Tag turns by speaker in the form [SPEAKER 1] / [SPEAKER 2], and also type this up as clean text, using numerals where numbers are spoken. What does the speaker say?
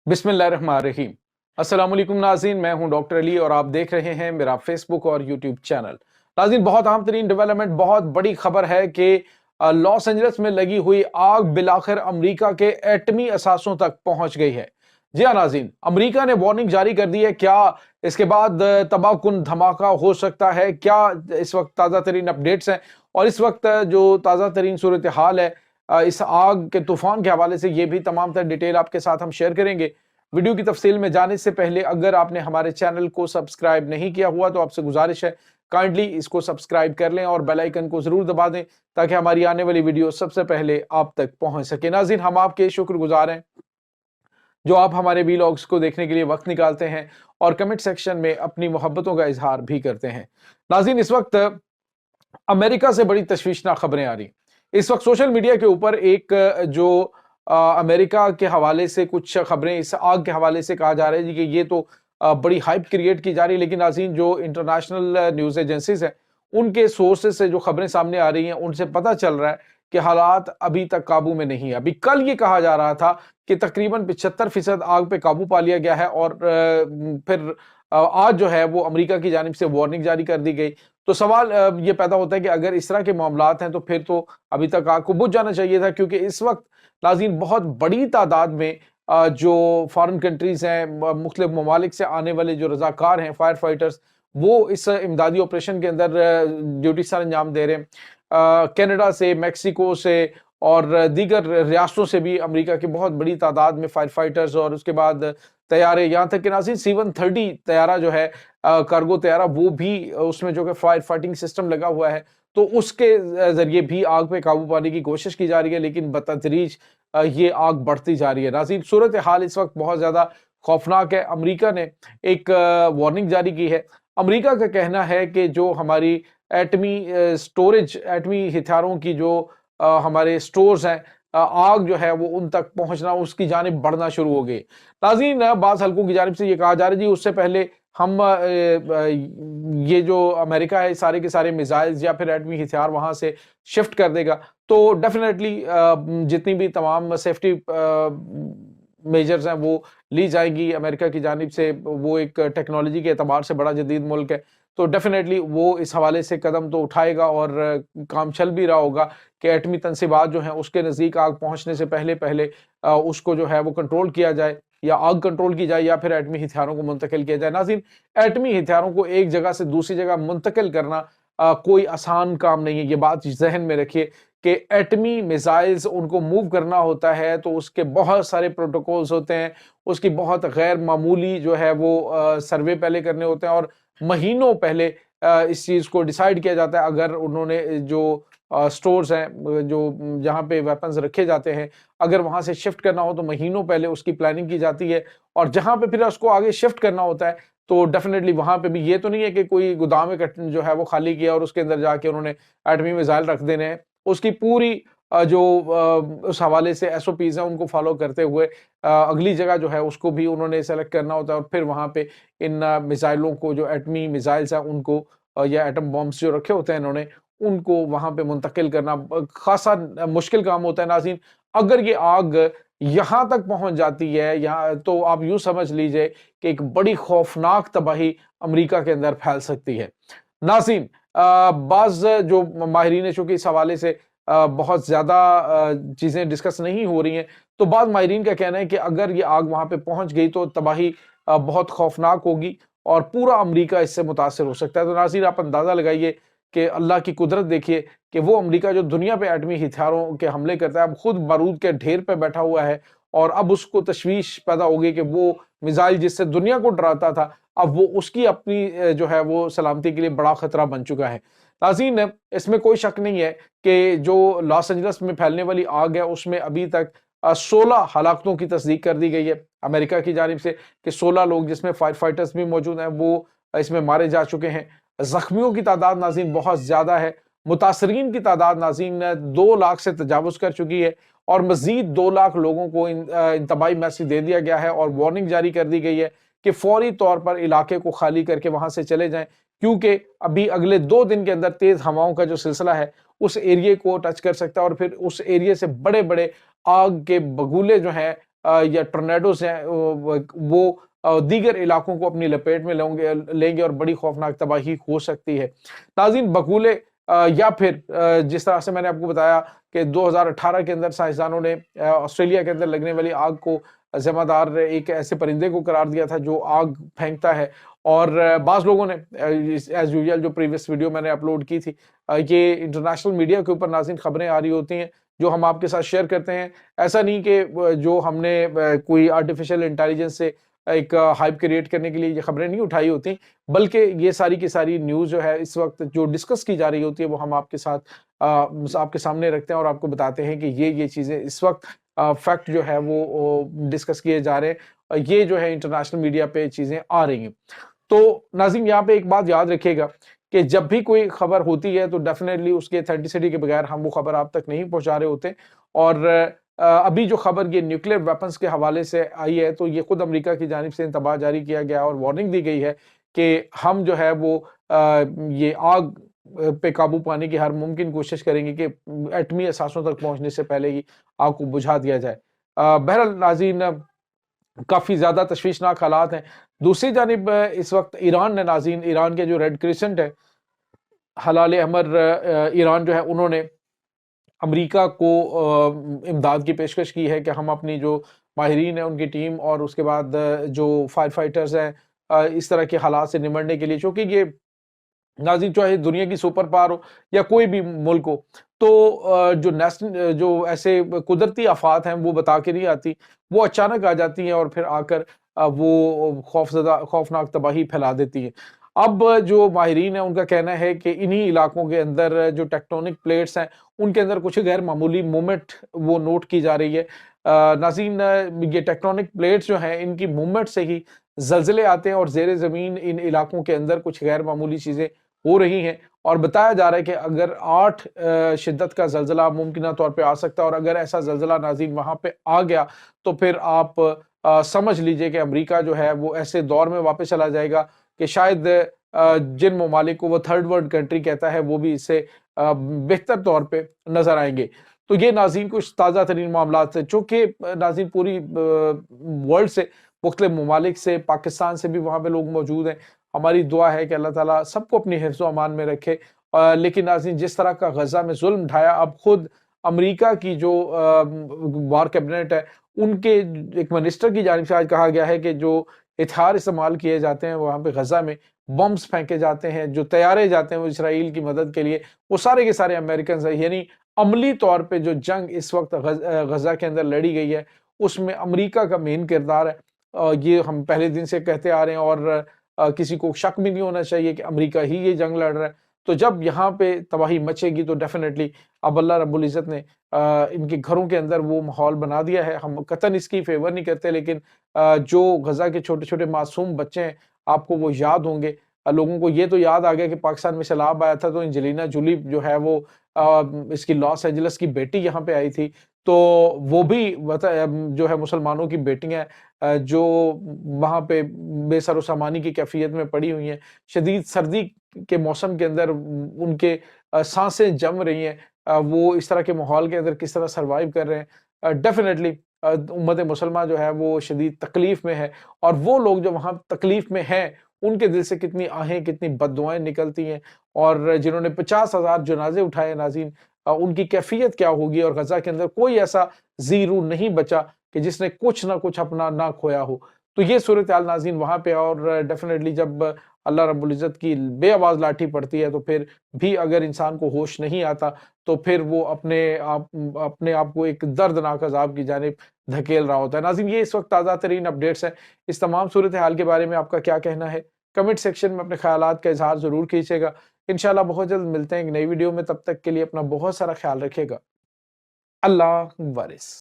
[SPEAKER 1] बिस्मिल्लाहिर्रहमानिर्रहीम। अस्सलाम वालेकुम नाज़रीन, मैं हूं डॉक्टर अली और आप देख रहे हैं मेरा फेसबुक और यूट्यूब चैनल। नाज़रीन, बहुत अहम तरीन डेवलपमेंट, बहुत बड़ी खबर है कि लॉस एंजल्स में लगी हुई आग बिलाखिर अमेरिका के एटमी असासों तक पहुंच गई है। जी हाँ नाज़रीन, अमेरिका ने वार्निंग जारी कर दी है। क्या इसके बाद तबाहकुन धमाका हो सकता है? क्या इस वक्त ताज़ा तरीन अपडेट्स हैं और इस वक्त जो ताज़ा तरीन सूरत हाल है इस आग के तूफान के हवाले से, ये भी तमाम तर डिटेल आपके साथ हम शेयर करेंगे। वीडियो की तफसील में जाने से पहले अगर आपने हमारे चैनल को सब्सक्राइब नहीं किया हुआ तो आपसे गुजारिश है, काइंडली इसको सब्सक्राइब कर लें और बेल आइकन को जरूर दबा दें ताकि हमारी आने वाली वीडियो सबसे पहले आप तक पहुंच सके। नाज़रीन, हम आपके शुक्रगुजार हैं जो आप हमारे वीलॉग्स को देखने के लिए वक्त निकालते हैं और कमेंट सेक्शन में अपनी मोहब्बतों का इजहार भी करते हैं। नाज़रीन, इस वक्त अमेरिका से बड़ी तशवीशनाक खबरें आ रही। इस वक्त सोशल मीडिया के ऊपर एक जो अमेरिका के हवाले से कुछ खबरें इस आग के हवाले से कहा जा रहा है जी कि ये तो बड़ी हाइप क्रिएट की जा रही है, लेकिन नाज़रीन जो इंटरनेशनल न्यूज़ एजेंसीज हैं उनके सोर्सेज से जो खबरें सामने आ रही हैं उनसे पता चल रहा है कि हालात अभी तक काबू में नहीं है। अभी कल ये कहा जा रहा था कि तकरीबन 75% आग पे काबू पा लिया गया है और फिर आज जो है वो अमेरिका की जानिब से वार्निंग जारी कर दी गई। तो सवाल ये पैदा होता है कि अगर इस तरह के मामलात हैं तो फिर तो अभी तक आग को बुझ जाना चाहिए था, क्योंकि इस वक्त नाज़रीन बहुत बड़ी तादाद में जो फॉरेन कंट्रीज हैं, मुख्तलिफ ममालिक से आने वाले जो रजाकार हैं, फायर फाइटर्स, वो इस इमदादी ऑपरेशन के अंदर ड्यूटी सर अंजाम दे रहे हैं। कनाडा से, मेक्सिको से और दीगर रियासतों से भी अमेरिका की बहुत बड़ी तादाद में फायर फाइटर्स और उसके बाद तैयारे, यहाँ तक कि नाज़रीन C-130 तैयारा जो है कार्गो तैयारा, वो भी उसमें जो कि फायर फाइटिंग सिस्टम लगा हुआ है, तो उसके जरिए भी आग पे काबू पाने की कोशिश की जा रही है, लेकिन बतदरीज ये आग बढ़ती जा रही है। नाज़रीन, सूरत हाल इस वक्त बहुत ज्यादा खौफनाक है। अमेरिका ने एक वार्निंग जारी की है। अमेरिका का कहना है कि जो हमारी एटमी स्टोरेज, एटमी हथियारों की जो हमारे स्टोर्स हैं, आग जो है वो उन तक पहुंचना, उसकी जानिब बढ़ना शुरू हो गई। नाज़रीन, बाज़ हल्कों की जानिब से ये कहा जा रहा है जी उससे पहले हम ये जो अमेरिका है सारे के सारे मिसाइल्स या फिर एटमी हथियार वहां से शिफ्ट कर देगा, तो डेफिनेटली जितनी भी तमाम सेफ्टी मेजर्स हैं वो ली जाएगी अमेरिका की जानिब से। वो एक टेक्नोलॉजी के एतबार से बड़ा जदीद मुल्क है, तो डेफिनेटली वो इस हवाले से कदम तो उठाएगा और काम चल भी रहा होगा कि एटमी तनसीबात जो हैं उसके नज़दीक आग पहुंचने से पहले पहले उसको जो है वो कंट्रोल किया जाए, या आग कंट्रोल की जाए, या फिर एटमी हथियारों को मुंतकिल किया जाए। नाज़रीन, एटमी हथियारों को एक जगह से दूसरी जगह मुंतकिल करना कोई आसान काम नहीं है। ये बात जहन में रखिए कि एटमी मिसाइल्स उनको मूव करना होता है तो उसके बहुत सारे प्रोटोकॉल्स होते हैं, उसकी बहुत गैर मामूली जो है वो सर्वे पहले करने होते हैं और महीनों पहले इस चीज़ को डिसाइड किया जाता है। अगर उन्होंने जो स्टोर्स हैं, जो जहाँ पे वेपन्स रखे जाते हैं, अगर वहाँ से शिफ्ट करना हो तो महीनों पहले उसकी प्लानिंग की जाती है, और जहाँ पे फिर उसको आगे शिफ्ट करना होता है तो डेफिनेटली वहाँ पे भी ये तो नहीं है कि कोई गोदाम जो है वो खाली किया और उसके अंदर जाके उन्होंने एटमी मिसाइल रख देने हैं। उसकी पूरी जो उस हवाले से SOPs हैं उनको फॉलो करते हुए अगली जगह जो है उसको भी उन्होंने सेलेक्ट करना होता है और फिर वहाँ पे इन मिसाइलों को, जो एटमी मिसाइल्स हैं उनको या एटम बॉम्ब्स जो रखे होते हैं इन्होंने, उनको वहाँ पे मुंतकिल करना खासा मुश्किल काम होता है। नाज़रीन, अगर ये आग यहाँ तक पहुँच जाती है यहाँ, तो आप यूँ समझ लीजिए कि एक बड़ी खौफनाक तबाही अमेरिका के अंदर फैल सकती है। नाज़रीन, बाज़ जो माहिरीन, चूँकि इस हवाले से बहुत ज़्यादा चीज़ें डिस्कस नहीं हो रही हैं, तो बाज़ माहिरीन का कहना है कि अगर ये आग वहाँ पे पहुँच गई तो तबाही बहुत खौफनाक होगी और पूरा अमेरिका इससे मुतासिर हो सकता है। तो नाज़रीन, आप अंदाज़ा लगाइए कि अल्लाह की कुदरत देखिए कि वो अमेरिका जो दुनिया पे एटमी हथियारों के हमले करता है, अब खुद बारूद के ढेर पे बैठा हुआ है और अब उसको तशवीश पैदा हो गई कि वो मिसाइल जिससे दुनिया को डराता था, अब वो उसकी अपनी जो है वो सलामती के लिए बड़ा खतरा बन चुका है। नाज़रीन, इसमें कोई शक नहीं है कि जो लॉस एंजल्स में फैलने वाली आग है उसमें अभी तक 16 हलाकतों की तस्दीक कर दी गई है अमेरिका की जानिब से, कि 16 लोग जिसमें फायर फाइटर्स भी मौजूद हैं वो इसमें मारे जा चुके हैं। जख्मियों की तादाद नाज़रीन बहुत ज्यादा है। मुतासरीन की तादाद नाज़रीन 2 लाख से तजावुज कर चुकी है और मजीद 2 लाख लोगों को इंतबाही मैसेज दे दिया गया है और वार्निंग जारी कर दी गई है कि फौरी तौर पर इलाके को खाली करके वहां से चले जाएं, क्योंकि अभी अगले 2 दिन के अंदर तेज हवाओं का जो सिलसिला है उस एरिया को टच कर सकता है और फिर उस एरिया से बड़े बड़े आग के बगुले जो हैं یا ٹورنیڈوز ہیں وہ دیگر علاقوں کو اپنی لپیٹ میں لیں گے اور بڑی خوفناک تباہی ہو سکتی ہے۔ ناظرین، بقولے یا پھر جس طرح سے میں نے آپ کو بتایا کہ 2018 کے اندر سائنسدانوں نے آسٹریلیا کے اندر لگنے والی آگ کو ذمہ دار ایک ایسے پرندے کو قرار دیا تھا جو آگ پھینکتا ہے، اور بعض لوگوں نے ایز یوزول جو پریویس ویڈیو میں نے اپلوڈ کی تھی، یہ انٹرنیشنل میڈیا کے اوپر ناظرین خبریں آ رہی ہوتی ہیں جو ہم آپ کے ساتھ شیئر کرتے ہیں۔ ایسا نہیں کہ جو ہم نے کوئی آرٹیفیشل انٹیلیجنس سے ایک ہائپ کریٹ کرنے کے لیے یہ خبریں نہیں اٹھائی ہوتی، بلکہ یہ ساری کی ساری نیوز جو ہے اس وقت جو ڈسکس کی جا رہی ہوتی ہے وہ ہم آپ کے ساتھ آپ کے سامنے رکھتے ہیں اور آپ کو بتاتے ہیں کہ یہ چیزیں اس وقت فیکٹ جو ہے وہ ڈسکس کیے جا رہے ہیں، یہ جو ہے انٹرنیشنل میڈیا پہ چیزیں آ رہی ہیں۔ تو ناظرین، یہاں پہ ایک بات یاد رکھیے گا کہ جب بھی کوئی خبر ہوتی ہے تو ڈیفینیٹلی اس کے ایتھینٹسٹی کے بغیر ہم وہ خبر آپ تک نہیں پہنچا رہے ہوتے، اور ابھی جو خبر یہ نیوکلیر ویپنز کے حوالے سے آئی ہے تو یہ خود امریکہ کی جانب سے انتباہ جاری کیا گیا اور وارننگ دی گئی ہے کہ ہم جو ہے وہ یہ آگ پہ قابو پانے کی ہر ممکن کوشش کریں گے کہ ایٹمی اثاثوں تک پہنچنے سے پہلے ہی آگ کو بجھا دیا جائے۔ بہرحال ناظرین، کافی زیادہ تشویشناک حالات ہیں۔ دوسری جانب اس وقت ایران نے ناظرین، ایران کے جو ریڈ کریسنٹ ہے، ہلال احمر ایران جو ہے، انہوں نے امریکہ کو امداد کی پیشکش کی ہے کہ ہم اپنی جو ماہرین ہیں ان کی ٹیم اور اس کے بعد جو فائر فائٹرز ہیں اس طرح کے حالات سے نمٹنے کے لیے، چونکہ یہ ناظرین چاہے دنیا کی سپر پاور ہو یا کوئی بھی ملک ہو، تو جو ایسے قدرتی آفات ہیں وہ بتا کے نہیں آتی، وہ اچانک آ جاتی ہیں اور پھر آ کر وہ خوفناک تباہی پھیلا دیتی ہیں۔ اب جو ماہرین ہیں ان کا کہنا ہے کہ انہی علاقوں کے اندر جو ٹیکٹونک پلیٹس ہیں ان کے اندر کچھ غیر معمولی موومنٹ وہ نوٹ کی جا رہی ہے۔ ناظرین، یہ ٹیکٹونک پلیٹس جو ہیں ان کی موومنٹ سے ہی زلزلے آتے ہیں اور زیر زمین ان علاقوں کے اندر کچھ غیر معمولی چیزیں ہو رہی ہیں، اور بتایا جا رہا ہے کہ اگر 8 شدت کا زلزلہ ممکنہ طور پہ آ سکتا ہے، اور اگر ایسا زلزلہ ناظرین وہاں پہ آ گیا تو پھر آپ سمجھ لیجئے کہ امریکہ جو ہے وہ ایسے دور میں واپس چلا جائے گا کہ شاید جن ممالک کو وہ تھرڈ ورلڈ کنٹری کہتا ہے وہ بھی اس سے بہتر طور پہ نظر آئیں گے۔ تو یہ ناظرین کچھ تازہ ترین معاملات ہیں، چونکہ ناظرین پوری ورلڈ سے، مختلف ممالک سے، پاکستان سے بھی وہاں پہ لوگ موجود ہیں۔ ہماری دعا ہے کہ اللہ تعالیٰ سب کو اپنی حفظ و امان میں رکھے۔ لیکن ناظرین، جس طرح کا غزہ میں ظلم ڈھایا، اب خود امریکہ کی جو وار کیبنٹ ہے ان کے ایک منسٹر کی جانب سے آج کہا گیا ہے کہ جو ہتھیار استعمال کیے جاتے ہیں وہاں پہ غزہ میں، بمز پھینکے جاتے ہیں، جو طیارے جاتے ہیں وہ اسرائیل کی مدد کے لیے، وہ سارے کے سارے امریکنز ہیں۔ یعنی عملی طور پہ جو جنگ اس وقت غزہ کے اندر لڑی گئی ہے اس میں امریکہ کا مین کردار ہے۔ یہ ہم پہلے دن سے کہتے آ رہے ہیں، اور کسی کو شک بھی نہیں ہونا چاہیے کہ امریکہ ہی یہ جنگ لڑ رہا ہے۔ تو جب یہاں پہ تباہی مچے گی تو ڈیفینیٹلی اب اللہ رب العزت نے ان کے گھروں کے اندر وہ ماحول بنا دیا ہے۔ ہم قطعاً اس کی فیور نہیں کرتے، لیکن جو غزہ کے چھوٹے چھوٹے معصوم بچے ہیں آپ کو وہ یاد ہوں گے۔ لوگوں کو یہ تو یاد آ گیا کہ پاکستان میں سیلاب آیا تھا تو انجلینا جولی جو ہے وہ اس کی لاس اینجلس کی بیٹی یہاں پہ آئی تھی، تو وہ بھی جو ہے مسلمانوں کی بیٹیاں جو وہاں پہ بے سر و سامانی کی کیفیت میں پڑی ہوئی ہیں، شدید سردی کے موسم کے اندر ان کے سانسیں جم رہی ہیں، وہ اس طرح کے ماحول کے اندر کس طرح سروائیو کر رہے ہیں۔ ڈیفینیٹلی امت مسلمہ جو ہے وہ شدید تکلیف میں ہے، اور وہ لوگ جو وہاں تکلیف میں ہیں ان کے دل سے کتنی آہیں، کتنی بد دعائیں نکلتی ہیں، اور جنہوں نے 50,000 جنازے اٹھائے ناظرین، ان کی کیفیت کیا ہوگی۔ اور غزہ کے اندر کوئی ایسا زیرو نہیں بچا کہ جس نے کچھ نہ کچھ اپنا نہ کھویا ہو۔ تو یہ صورتحال ناظرین وہاں پہ، اور ڈیفینیٹلی جب اللہ رب العزت کی بے آواز لاٹھی پڑتی ہے تو پھر بھی اگر انسان کو ہوش نہیں آتا تو پھر وہ اپنے آپ کو ایک دردناک عذاب کی جانب دھکیل رہا ہوتا ہے۔ ناظرین، یہ اس وقت تازہ ترین اپڈیٹس ہیں۔ اس تمام صورتحال کے بارے میں آپ کا کیا کہنا ہے؟ کمنٹ سیکشن میں اپنے خیالات کا اظہار ضرور کیجیے گا۔ انشاءاللہ بہت جلد ملتے ہیں ایک نئی ویڈیو میں، تب تک کے لیے اپنا بہت سارا خیال رکھیے گا۔ اللہ وارث۔